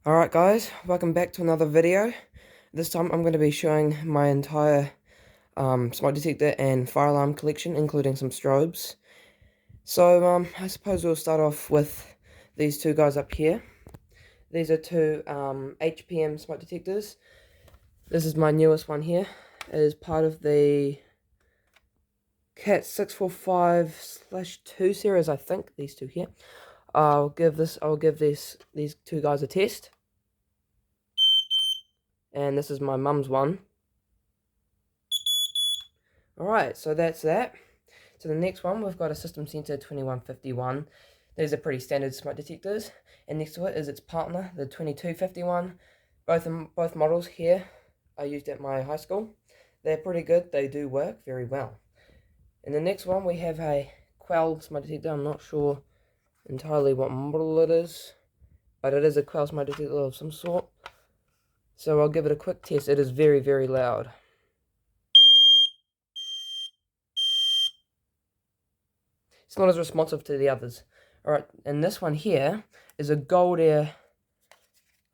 Alright guys, welcome back to another video. This time I'm going to be showing my entire smoke detector and fire alarm collection, including some strobes. So I suppose we'll start off with these two guys up here. These are two HPM smoke detectors. This is my newest one here. It is part of the KA30-2 series, I think, these two here. I'll give these two guys a test. And this is my mum's one. Alright, so that's that. So the next one, we've got a System Center 2151. These are pretty standard smoke detectors. And next to it is its partner, the 2251. Both models here are used at my high school. They're pretty good. They do work very well. And the next one, we have a Quell smoke detector. I'm not sure entirely what model it is, but it is a Quell smoke detector of some sort. So I'll give it a quick test. It is very, very loud. It's not as responsive to the others. Alright, and this one here is a Goldair,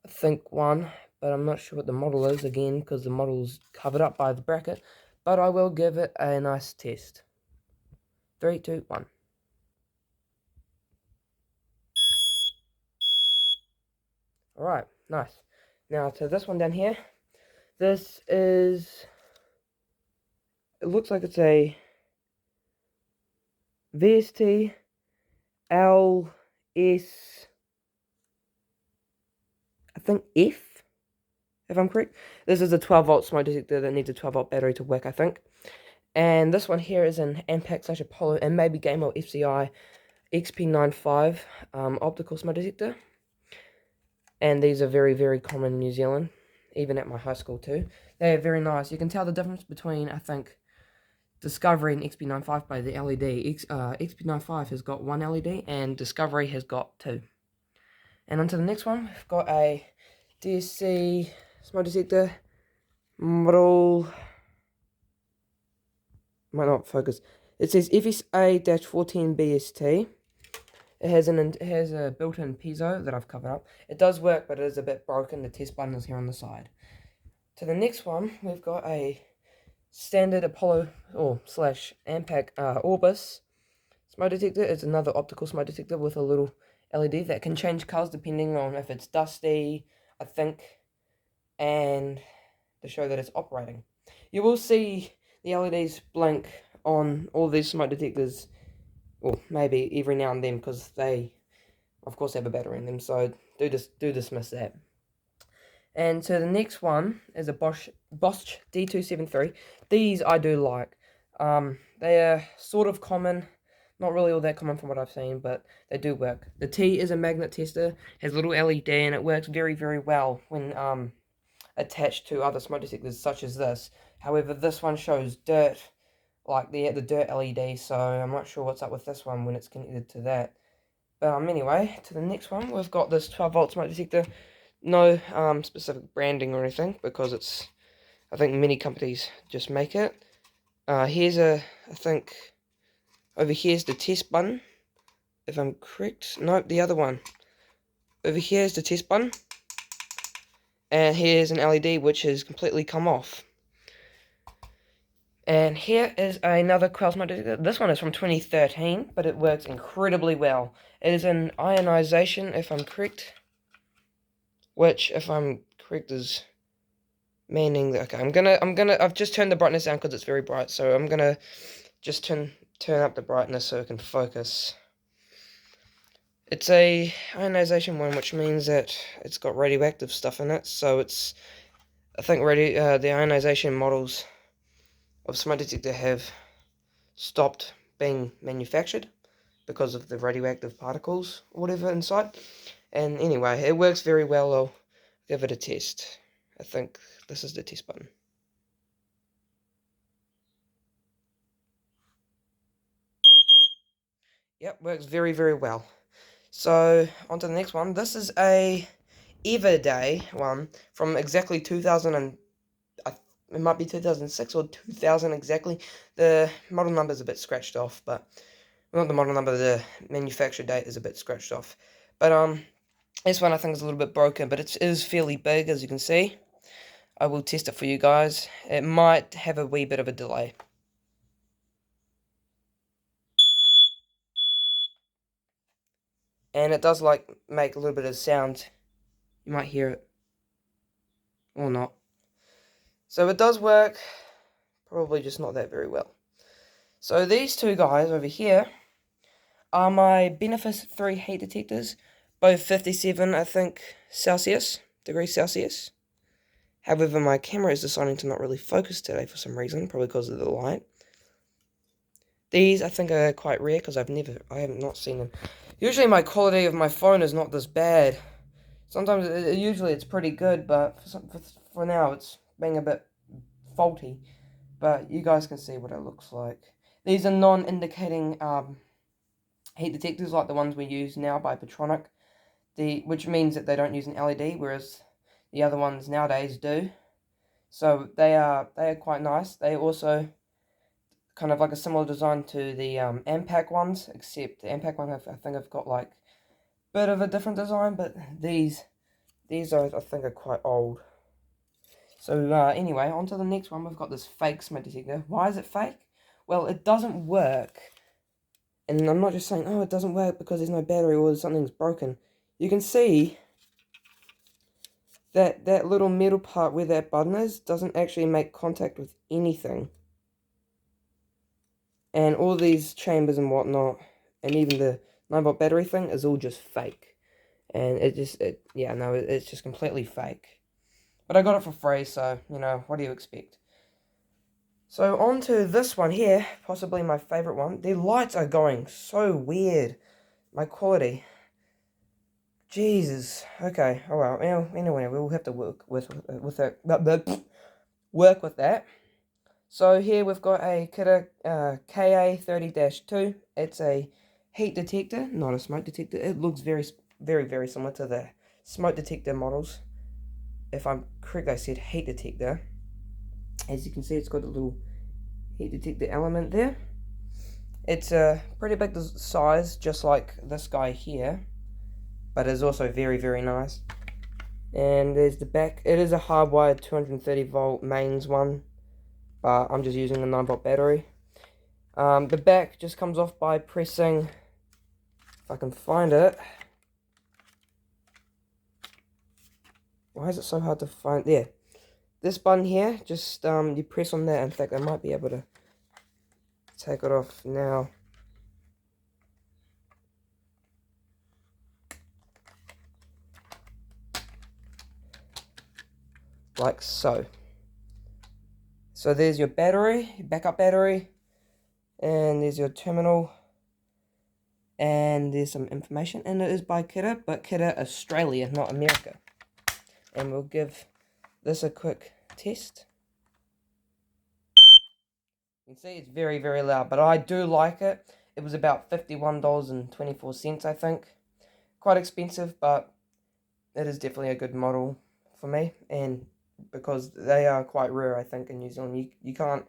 I think, one, but I'm not sure what the model is again because the model's covered up by the bracket. But I will give it a nice test. 3, 2, 1. Alright, nice. Now to this one down here. This is, it looks like it's a VST LS, I think F, if I'm correct. This is a 12-volt smoke detector that needs a 12-volt battery to work, I think. And this one here is an Ampac/Apollo and maybe Game or FCI XP95 optical smoke detector. And these are very, very common in New Zealand, even at my high school too. They are very nice. You can tell the difference between, I think, Discovery and XP95 by the LED. XP95 has got one LED and Discovery has got two. And on to the next one, we've got a DSC smoke detector model. Might not focus. It says FSA-14BST. It has a built-in piezo that I've covered up. It does work, but it is a bit broken. The test button is here on the side. To the next one, we've got a standard Apollo or slash Ampac Orbis smoke detector. It's another optical smoke detector with a little LED that can change colors depending on if it's dusty, I think, and to show that it's operating. You will see the LEDs blink on all these smoke detectors, or maybe every now and then, because they, of course, have a battery in them, so do dismiss that. And so the next one is a Bosch D273. These I do like. They are sort of common, not really all that common from what I've seen, but they do work. The T is a magnet tester, has a little LED, and it works very, very well when attached to other smoke detectors such as this. However, this one shows dirt, like the dirt LED, so I'm not sure what's up with this one when it's connected to that. But anyway, to the next one, we've got this 12-volt smoke detector. No specific branding or anything, because it's, I think many companies just make it. Here's I think, over here's the test button, if I'm correct. Nope, the other one. Over here is the test button. And here's an LED which has completely come off. And here is another Quell smoke detector. This one is from 2013, but it works incredibly well. It is an ionization, if I'm correct. Which, if I'm correct, is meaning that, okay, I've just turned the brightness down because it's very bright, so I'm gonna just turn up the brightness so it can focus. It's a ionization one, which means that it's got radioactive stuff in it, so it's, I think the ionization models of smoke detector have stopped being manufactured because of the radioactive particles or whatever inside. And anyway, it works very well. I'll give it a test. I think this is the test button. Yep, works very, very well. So, on to the next one. This is a Everyday one from exactly 2000 and it might be 2006 or 2000 exactly. The model number is a bit scratched off, but not the model number, the manufacture date is a bit scratched off. But This one I think is a little bit broken, but it is fairly big, as you can see. I will test it for you guys. It might have a wee bit of a delay. And it does like make a little bit of sound. You might hear it. Or not. So it does work. Probably just not that very well. So these two guys over here are my Benefice 3 heat detectors. Both 57, I think, degrees Celsius. However, my camera is deciding to not really focus today for some reason, probably because of the light. These, I think, are quite rare because I have not seen them. Usually my quality of my phone is not this bad. Sometimes, usually it's pretty good, but for now it's being a bit faulty. But you guys can see what it looks like. These are non-indicating heat detectors like the ones we use now by Petronic, which means that they don't use an LED, whereas the other ones nowadays do. So they are quite nice. They also kind of like a similar design to the Ampac ones, except the Ampac one I think I've got like a bit of a different design, but these are, I think, are quite old. So anyway, on to the next one. We've got this fake smoke detector. Why is it fake? Well, it doesn't work. And I'm not just saying, oh, it doesn't work because there's no battery or something's broken. You can see that that little metal part where that button is doesn't actually make contact with anything. And all these chambers and whatnot, and even the 9-volt battery thing is all just fake. And it's just completely fake. But I got it for free, so, you know, what do you expect? So on to this one here, possibly my favorite one. The lights are going so weird. My quality. Jesus. Okay. Oh well. Anyway, we'll have to work with that. Work with that. So here we've got a Kidde KA30-2. It's a heat detector, not a smoke detector. It looks very, very, very similar to the smoke detector models. If I'm correct, I said heat detector. As you can see, it's got a little heat detector element there. It's a pretty big size, just like this guy here, but it's also very, very nice. And there's the back. It is a hardwired 230 volt mains one, but I'm just using a 9-volt battery. The back just comes off by pressing, if I can find it. Why is it so hard to find? There. This button here, just you press on that. In fact, I might be able to take it off now. Like so. So there's your battery, your backup battery, and there's your terminal, and there's some information, and it is by Kidde, but Kidde Australia, not America. And we'll give this a quick test. You can see it's very, very loud, but I do like it. It was about $51.24, I think. Quite expensive, but it is definitely a good model for me, and because they are quite rare, I think, in New Zealand. You can't,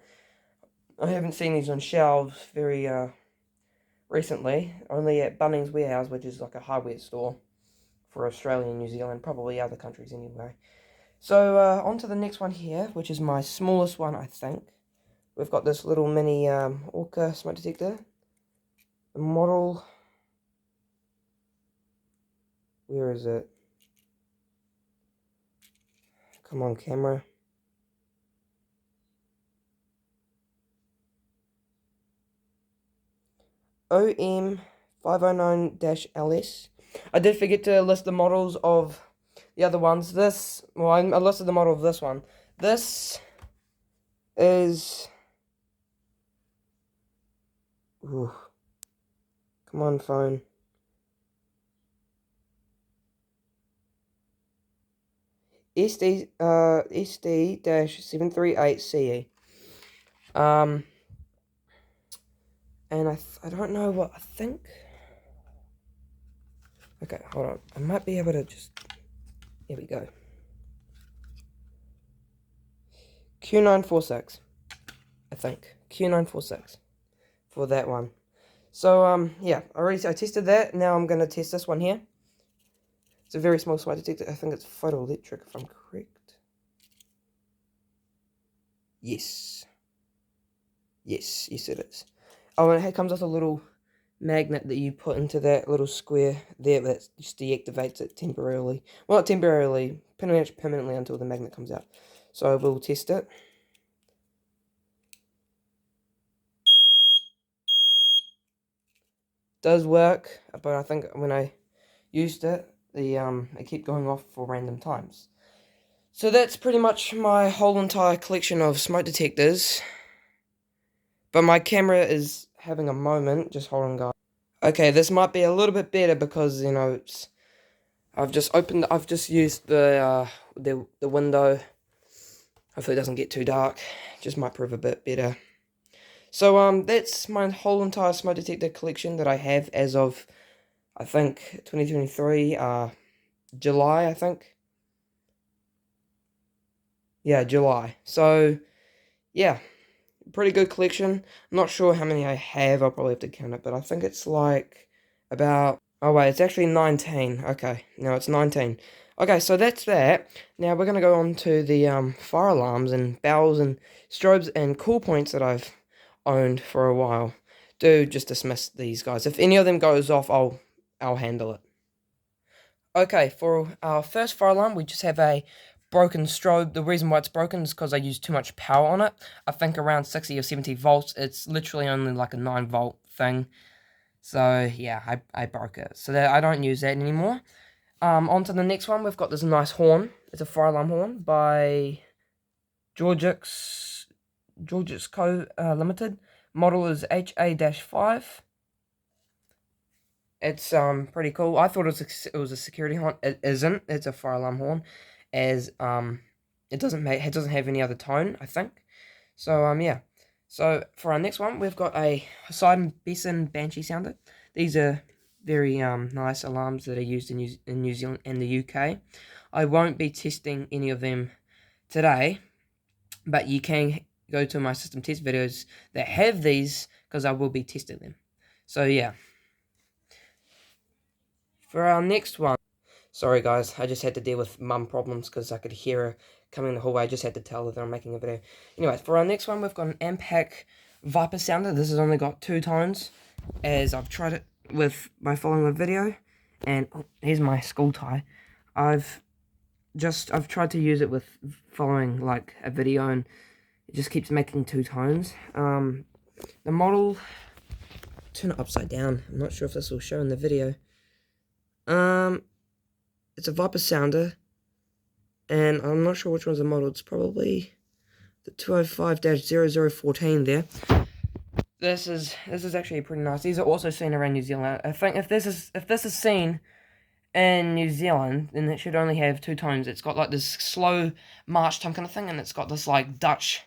I haven't seen these on shelves very recently, only at Bunnings Warehouse, which is like a hardware store for Australia and New Zealand, probably other countries anyway. So on to the next one here, which is my smallest one, I think. We've got this little mini Orca smoke detector. The model, where is it? Come on, camera. OM509-LS. I did forget to list the models of the other ones. I listed the model of this one. This is... Ooh. Come on, phone. SD-738CE. And I don't know what I think. Okay, hold on. I might be able to just... Here we go. Q946. I think. Q946. For that one. So, yeah. I tested that. Now I'm going to test this one here. It's a very small smoke detector. I think it's photoelectric, if I'm correct. Yes. Yes, it is. Oh, and it comes with a little magnet that you put into that little square there that just deactivates it temporarily. Well, not temporarily, pretty much permanently until the magnet comes out. So we'll test it. Does work, but I think when I used it, it kept going off for random times. So that's pretty much my whole entire collection of smoke detectors. But my camera is having a moment. Just hold on, guys. Okay, this might be a little bit better because, you know, I've just used the window. Hopefully it doesn't get too dark. Just might prove a bit better. So, that's my whole entire smoke detector collection that I have as of, I think, 2023, July, I think. Yeah, July. So, yeah, pretty good collection. I'm not sure how many I have. I'll probably have to count it, but I think it's like about... Oh, wait, it's actually 19. Okay, no, it's 19. Okay, so that's that. Now we're going to go on to the fire alarms and bells and strobes and cool points that I've owned for a while. Do just dismiss these guys. If any of them goes off, I'll handle it. Okay, for our first fire alarm, we just have a broken strobe. The reason why it's broken is because I used too much power on it. I think around 60 or 70 volts. It's literally only like a 9-volt thing. So, yeah, I broke it. So that I don't use that anymore. On to the next one. We've got this nice horn. It's a fire alarm horn by Georgix Co. Limited. Model is HA-5. It's pretty cool. I thought it was a security horn. It isn't. It's a fire alarm horn, as it doesn't have any other tone, I think. So yeah. So for our next one, we've got a Poseidon Besson Banshee sounder. These are very nice alarms that are used in New Zealand and the UK. I won't be testing any of them today, but you can go to my system test videos that have these because I will be testing them. So yeah. For our next one, sorry guys, I just had to deal with mum problems because I could hear her coming in the hallway. I just had to tell her that I'm making a video. Anyway, for our next one, we've got an Ampac Viper sounder. This has only got 2 tones, as I've tried it with by following the video. And oh, here's my school tie. I've tried to use it with following like a video, and it just keeps making 2 tones. The model, turn it upside down. I'm not sure if this will show in the video. It's a Viper sounder, and I'm not sure which one's the model. It's probably the 205-0014 there. This is actually pretty nice. These are also seen around New Zealand. I think if this is seen in New Zealand, then it should only have 2 tones. It's got like this slow march time kind of thing, and it's got this like Dutch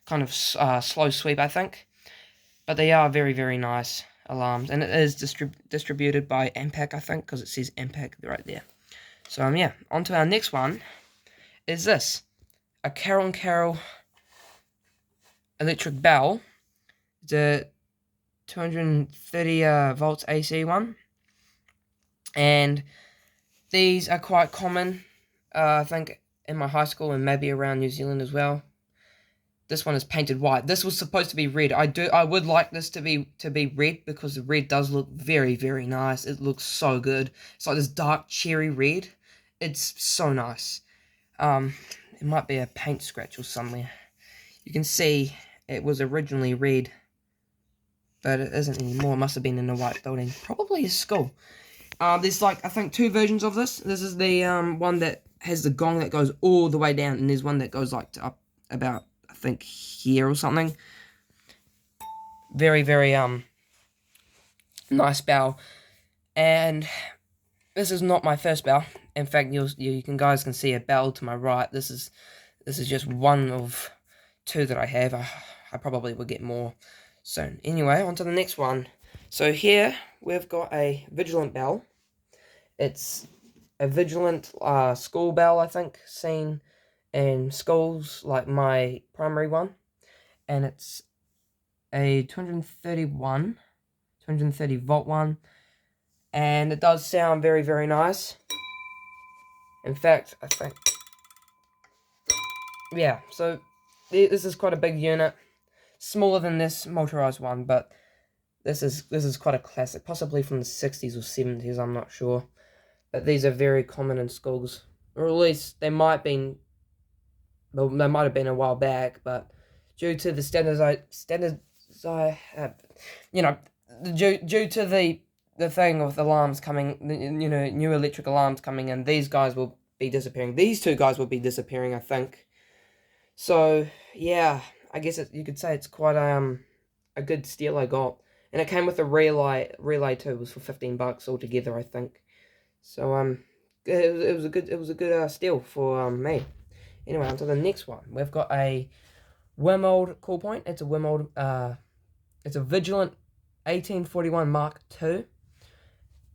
kind of slow sweep, I think. But they are very, very nice alarms, and it is distributed by Ampac, I think, because it says Ampac right there. So yeah, on to our next one is this. A Carol & Carol electric bell. It's a 230 volts AC one. And these are quite common, I think, in my high school and maybe around New Zealand as well. This one is painted white. This was supposed to be red. I would like this to be red because the red does look very, very nice. It looks so good. It's like this dark cherry red. It's so nice. It might be a paint scratch or somewhere. You can see it was originally red, but it isn't anymore. It must have been in a white building. Probably a school. There's like, I think 2 versions of this. This is the one that has the gong that goes all the way down, and there's one that goes like to up about, I think, here or something. Very, very nice bell. And this is not my first bell. In fact, you guys can see a bell to my right. This is just one of 2 that I have. I probably will get more soon. Anyway, on to the next one. So here we've got a Vigilant bell. It's a Vigilant school bell, I think, seen in schools, like my primary one. And it's a 230 volt one. And it does sound very, very nice. In fact, I think, yeah, so this is quite a big unit. Smaller than this motorized one, but this is quite a classic, possibly from the 60s or 70s, I'm not sure. But these are very common in schools, or at least they might have been a while back, but due to the due to the thing with alarms coming, new electric alarms coming in, these guys will be disappearing. These two guys will be disappearing, I think. So yeah, I guess you could say it's quite a good steal I got, and it came with a relay too. It was for $15 altogether, I think. So it was a good steal for me. Anyway, on to the next one. We've got a Wimold call point. It's a Wimold, it's a Vigilant 1841 Mark II.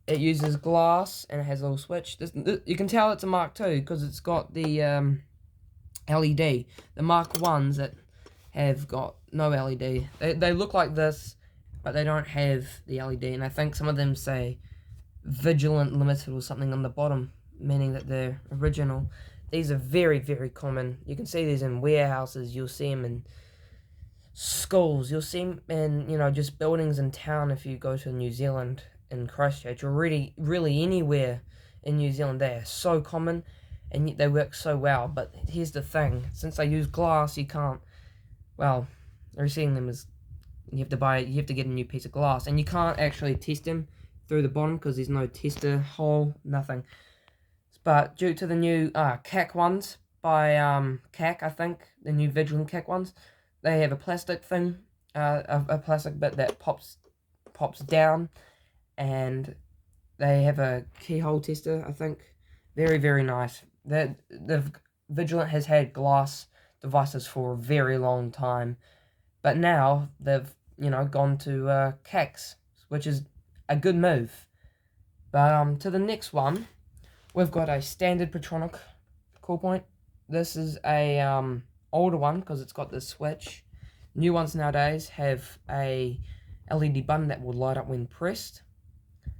It uses glass and it has a little switch. You can tell it's a Mark II because it's got the LED. The Mark 1s that have got no LED. They look like this, but they don't have the LED. And I think some of them say Vigilant Limited or something on the bottom, meaning that they're original. These are very, very common. You can see these in warehouses. You'll see them in schools. You'll see them in, just buildings in town if you go to New Zealand, in Christchurch, or really anywhere in New Zealand. They are so common, and they work so well. But here's the thing. Since they use glass, you can't, well, receiving them is, you have to get a new piece of glass, and you can't actually test them through the bottom because there's no tester hole, nothing. But due to the new KAC ones by KAC, I think, the new Vigilant KAC ones, they have a plastic thing, a plastic bit that pops down, and they have a keyhole tester, I think. Very, very nice. The Vigilant has had glass devices for a very long time, but now they've, gone to KACs, which is a good move. But to the next one, we've got a standard Petronic call point. This is a older one because it's got this switch. New ones nowadays have a LED button that will light up when pressed.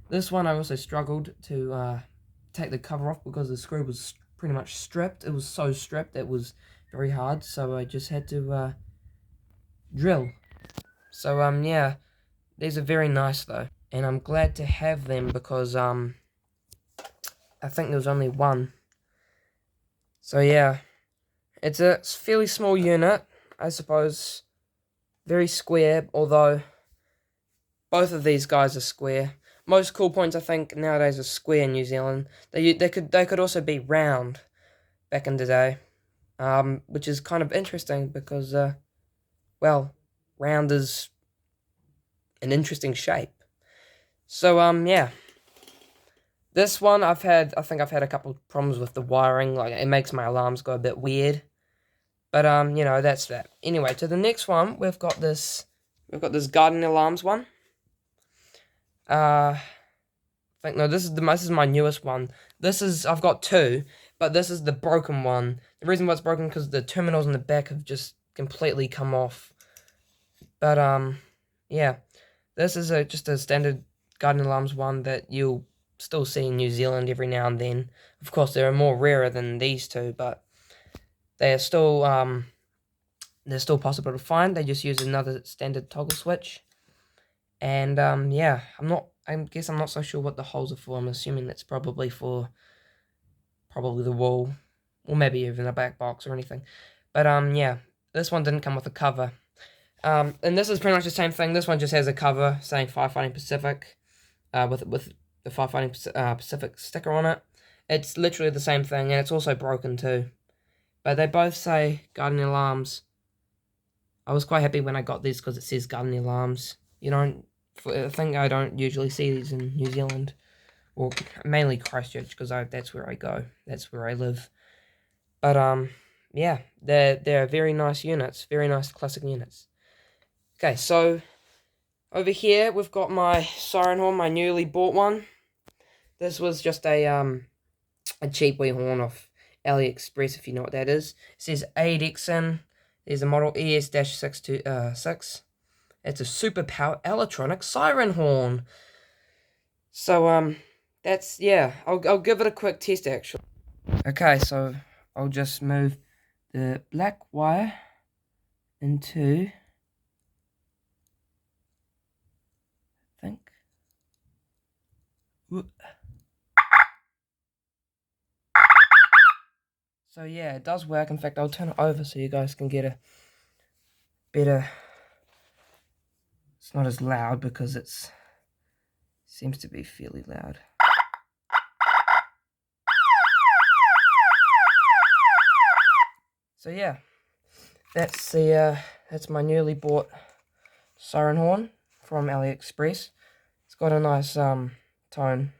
This one I also struggled to take the cover off because the screw was pretty much stripped. It was so stripped it was very hard, so I just had to drill. So yeah, these are very nice though, and I'm glad to have them because I think there was only one. So yeah, it's a fairly small unit, I suppose. Very square, although both of these guys are square. Most call points, I think, nowadays are square in New Zealand. They could also be round back in the day, which is kind of interesting because, well, round is an interesting shape. So yeah. This one I think I've had a couple of problems with the wiring, like it makes my alarms go a bit weird. But that's that. Anyway, to the next one, we've got this garden alarms one. I think no, this is my newest one. I've got two, but this is the broken one. The reason why it's broken because the terminals in the back have just completely come off. But yeah, this is just a standard garden alarms one that you'll still see in New Zealand every now and then. Of course, they're more rarer than these two, but they're still possible to find. They just use another standard toggle switch. And yeah, I guess I'm not so sure what the holes are for. I'm assuming that's probably for the wall, or maybe even a back box or anything. But yeah, this one didn't come with a cover. And this is pretty much the same thing. This one just has a cover saying Firefighting Pacific, with the Firefighting Pacific sticker on it. It's literally the same thing, and it's also broken too. But they both say garden alarms. I was quite happy when I got these because it says garden alarms. I think I don't usually see these in New Zealand, or mainly Christchurch because that's where I go. That's where I live. But yeah, they're very nice units, very nice classic units. Okay, so over here we've got my siren horn, my newly bought one. This was just a cheap wee horn off AliExpress, if you know what that is. It says ADXN. There's a model ES-626. It's a super power electronic siren horn. So that's, yeah, I'll give it a quick test actually. Okay, so I'll just move the black wire into, I think. So yeah, it does work. In fact, I'll turn it over so you guys can get a better. It's not as loud because it's seems to be fairly loud. So yeah, that's my newly bought siren horn from AliExpress. It's got a nice tone,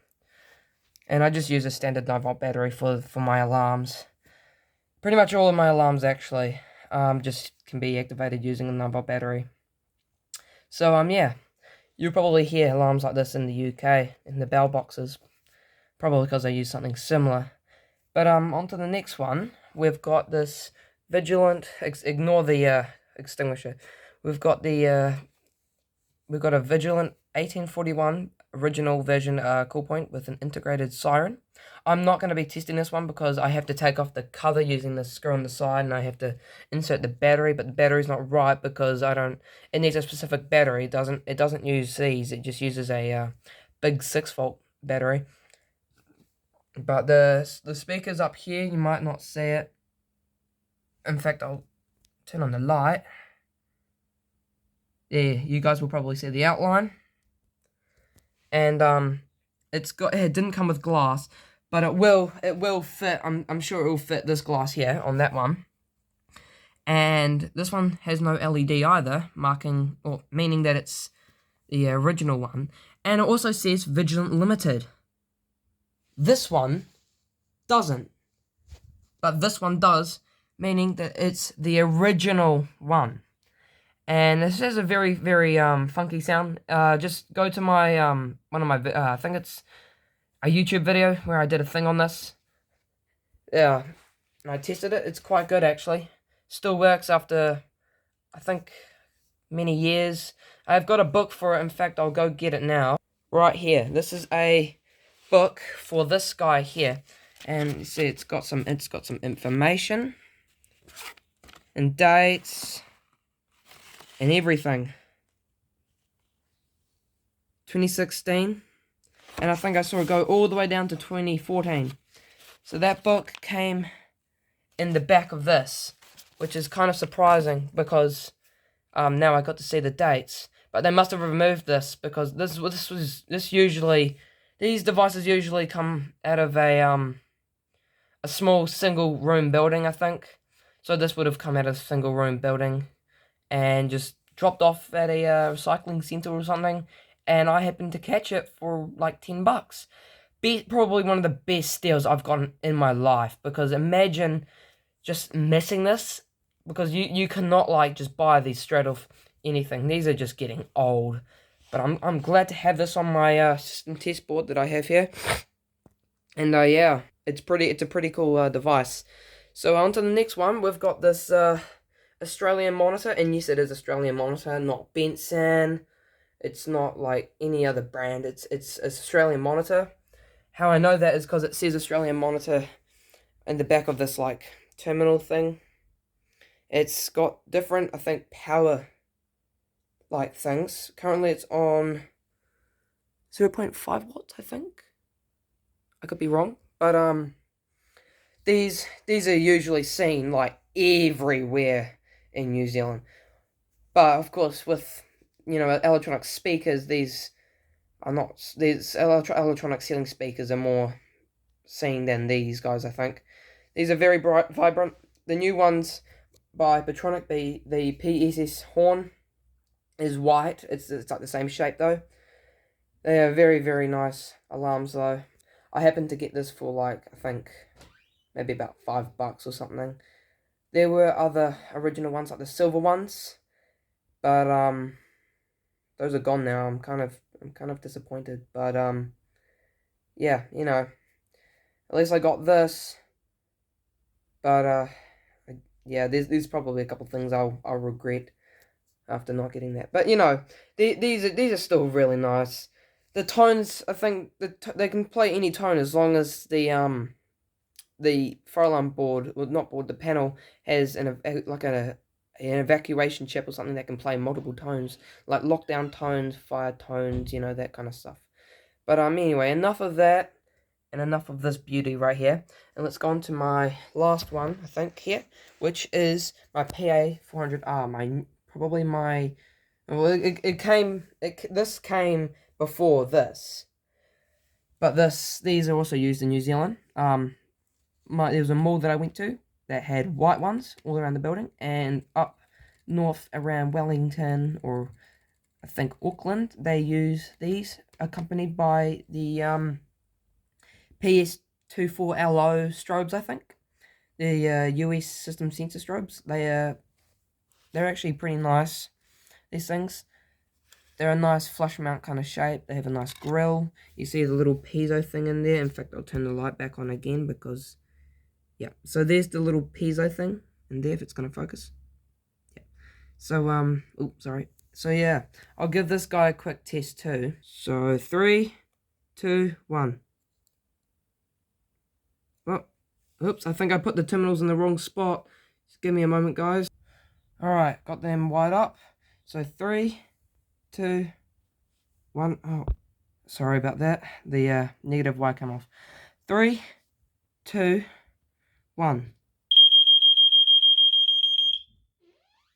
and I just use a standard 9-volt battery for my alarms. Pretty much all of my alarms actually just can be activated using a 9-volt battery. So yeah, you'll probably hear alarms like this in the UK in the bell boxes, probably because I use something similar. But on to the next one. We've got this vigilant. Ignore the extinguisher. We've got a vigilant 1841 original version cool point with an integrated siren. I'm not going to be testing this one because I have to take off the cover using the screw on the side, and I have to insert the battery, but the battery's not right because it needs a specific battery. It doesn't use these. It just uses a big 6-volt battery. But the speaker's up here. You might not see it. In fact, I'll turn on the light. There, you guys will probably see the outline. And it didn't come with glass, but it will fit. I'm sure it will fit this glass here on that one. And this one has no LED either, meaning that it's the original one. And it also says Vigilant Limited. This one doesn't, but this one does, meaning that it's the original one. And this has a very, very funky sound. Just go to my one of my I think it's a YouTube video where I did a thing on this. Yeah, and I tested it. It's quite good actually. Still works after, I think, many years. I've got a book for it. In fact, I'll go get it now. Right here. This is a book for this guy here, and you see it's got some information and dates and everything. 2016, and I think I saw it go all the way down to 2014. So that book came in the back of this, which is kind of surprising because now I got to see the dates. But they must have removed this because these devices usually come out of a small single room building, I think. So this would have come out of a single room building and just dropped off at a recycling center or something, and I happened to catch it for like $10. Probably one of the best steals I've gotten in my life, because imagine just missing this, because you cannot like just buy these straight off anything. These are just getting old. But I'm glad to have this on my system test board that I have here. And yeah, it's a pretty cool device. So on to the next one. We've got this Australian monitor, and yes, it is Australian monitor, not Benson. It's not like any other brand. It's Australian monitor. How I know that is because it says Australian monitor in the back of this like terminal thing. It's got different, I think, power like things. Currently it's on 0.5 watts, I think. I could be wrong, but these are usually seen like everywhere in New Zealand. But of course, with electronic speakers, these electronic ceiling speakers are more seen than these guys, I think. These are very bright, vibrant. The new ones by Petronic, the PSS horn is white. It's like the same shape though. They are very, very nice alarms though. I happened to get this for like, I think, maybe about $5 or something. There were other original ones, like the silver ones, but those are gone now. I'm kind of disappointed, but yeah, at least I got this. But yeah, there's probably a couple things I'll regret after not getting that. But these are still really nice. The tones, I think they can play any tone as long as the the fire alarm board, well, not board, the panel has like an evacuation chip or something that can play multiple tones, like lockdown tones, fire tones, you know, that kind of stuff. But anyway, enough of that, and enough of this beauty right here. And let's go on to my last one, I think, here, which is my PA400R, probably my, well, this came before this, but these are also used in New Zealand. There was a mall that I went to that had white ones all around the building, and up north around Wellington, or I think Auckland, they use these, accompanied by the PS24LO strobes, I think. The US system sensor strobes. They're actually pretty nice, these things. They're a nice flush mount kind of shape. They have a nice grill. You see the little piezo thing in there. In fact, I'll turn the light back on again because, yeah. So there's the little piezo thing in there if it's going to focus. Yeah. So, oops, sorry. So, yeah, I'll give this guy a quick test too. So, 3, 2, 1. Oh, oops, I think I put the terminals in the wrong spot. Just give me a moment, guys. Alright, got them wired up. So, 3, 2, 1. Oh, sorry about that. The negative wire came off. 3, 2, 1.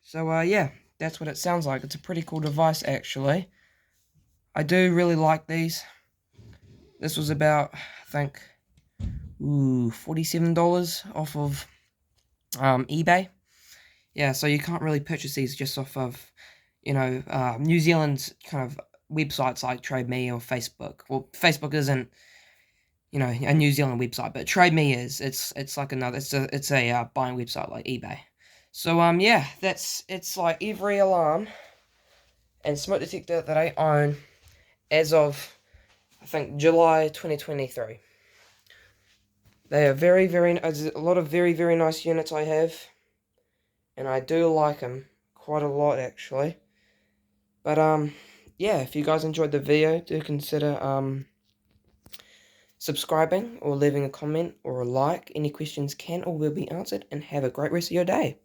So, yeah, that's what it sounds like. It's a pretty cool device, actually. I do really like these. This was about, I think, $47 off of eBay. Yeah, so you can't really purchase these just off of, you know, New Zealand's kind of websites like Trade Me or Facebook. Well, Facebook isn't, you know, a New Zealand website, but Trade Me is. It's like another. It's a buying website like eBay. So yeah, it's like every alarm and smoke detector that I own as of, I think, July 2023. They are there's a lot of very, very nice units I have, and I do like them quite a lot, actually. But, yeah, if you guys enjoyed the video, do consider, subscribing or leaving a comment or a like. Any questions can or will be answered, and have a great rest of your day.